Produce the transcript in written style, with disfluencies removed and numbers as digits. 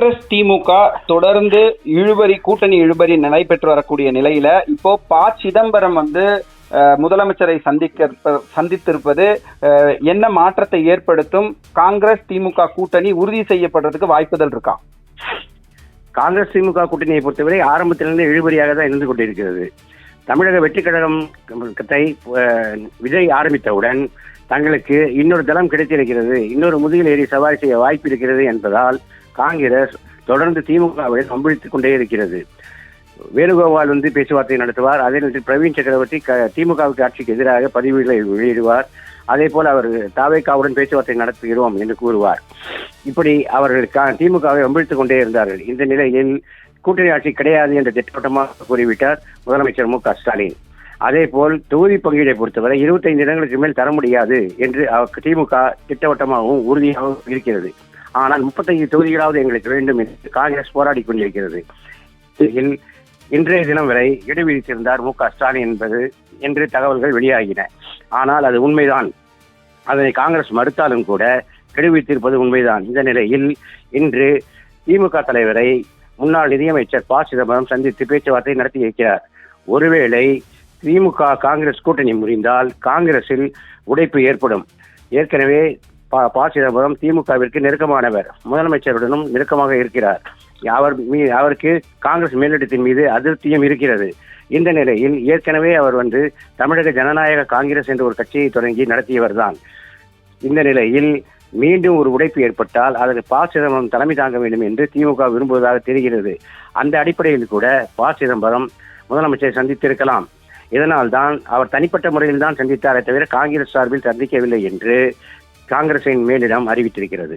காங்கிரஸ் திமுக தொடர்ந்து கூட்டணி இழுபறி நடைபெற்று வரக்கூடிய நிலையில இப்போ சிதம்பரம் முதலமைச்சரை சந்தித்திருப்பது என்ன மாற்றத்தை ஏற்படுத்தும்? காங்கிரஸ் திமுக கூட்டணி உறுதி செய்யப்படுறதுக்கு வாய்ப்புகள் இருக்கா? காங்கிரஸ் திமுக கூட்டணியை பொறுத்தவரை ஆரம்பத்திலிருந்து இழுபறியாக தான் இருந்து கொண்டிருக்கிறது. தமிழக வெற்றிக் கழகத்தை விஜய் ஆரம்பித்தவுடன் தங்களுக்கு இன்னொரு தளம் கிடைத்திருக்கிறது, இன்னொரு முதுகில் ஏறி சவாரி செய்ய வாய்ப்பு இருக்கிறது என்பதால் காங்கிரஸ் தொடர்ந்து திமுகவுடன் அம்பிழித்துக் கொண்டே இருக்கிறது. வேணுகோபால் பேச்சுவார்த்தை நடத்துவார். அதே நேரத்தில் பிரவீன் சக்கரவர்த்தி திமுகவுக்கு ஆட்சிக்கு எதிராக பதிவுகளை வெளியிடுவார். அதே போல் அவர் தாவேகாவுடன் பேச்சுவார்த்தை நடத்துகிறோம் என்று கூறுவார். இப்படி அவர்கள் திமுகவை அம்பிழித்துக் கொண்டே இருந்தார்கள். இந்த நிலையில் கூட்டணி ஆட்சி கிடையாது என்று திட்டவட்டமாக கூறிவிட்டார் முதலமைச்சர் மு.க.ஸ்டாலின். அதே போல் தொகுதி பங்கீடை பொறுத்தவரை 25 இடங்களுக்கு மேல் தர முடியாது என்று திமுக திட்டவட்டமாகவும் உறுதியாகவும் இருக்கிறது. ஆனால் 35 தொகுதிகளாவது எங்களுக்கு வேண்டும் என்று காங்கிரஸ் போராடி கொண்டிருக்கிறது. இன்றைய தினம் வரை இடு விதித்திருந்தார் மு.க.ஸ்டாலின் என்று தகவல்கள் வெளியாகின. ஆனால் அது உண்மைதான். அதனை காங்கிரஸ் மறுத்தாலும் கூட கெடு விதித்திருப்பது உண்மைதான். இந்த நிலையில் இன்று திமுக தலைவரை முன்னாள் நிதியமைச்சர் சிதம்பரம் சந்தித்து பேச்சுவார்த்தை நடத்தி இருக்கிறார். ஒருவேளை திமுக காங்கிரஸ் கூட்டணி முறிந்தால் காங்கிரஸில் உடைப்பு ஏற்படும். ஏற்கனவே சிதம்பரம் திமுகவிற்கு நெருக்கமானவர், முதலமைச்சருடனும் நெருக்கமாக இருக்கிறார். அவருக்கு காங்கிரஸ் மேலிடத்தின் மீது அதிருப்தியும் இருக்கிறது. இந்த நிலையில் ஏற்கனவே அவர் தமிழக ஜனநாயக காங்கிரஸ் என்ற ஒரு கட்சியை தொடங்கி நடத்தியவர் தான். இந்த நிலையில் மீண்டும் ஒரு உடைப்பு ஏற்பட்டால் அதற்கு சிதம்பரம் தலைமை தாங்க வேண்டும் என்று திமுக விரும்புவதாக தெரிகிறது. அந்த அடிப்படையில் கூட சிதம்பரம் முதலமைச்சரை சந்தித்திருக்கலாம். இதனால் தான் அவர் தனிப்பட்ட முறையில் தான் சந்தித்தாரே தவிர காங்கிரஸ் சார்பில் சந்திக்கவில்லை என்று காங்கிரசின் மேலிடம் அறிவித்திருக்கிறது.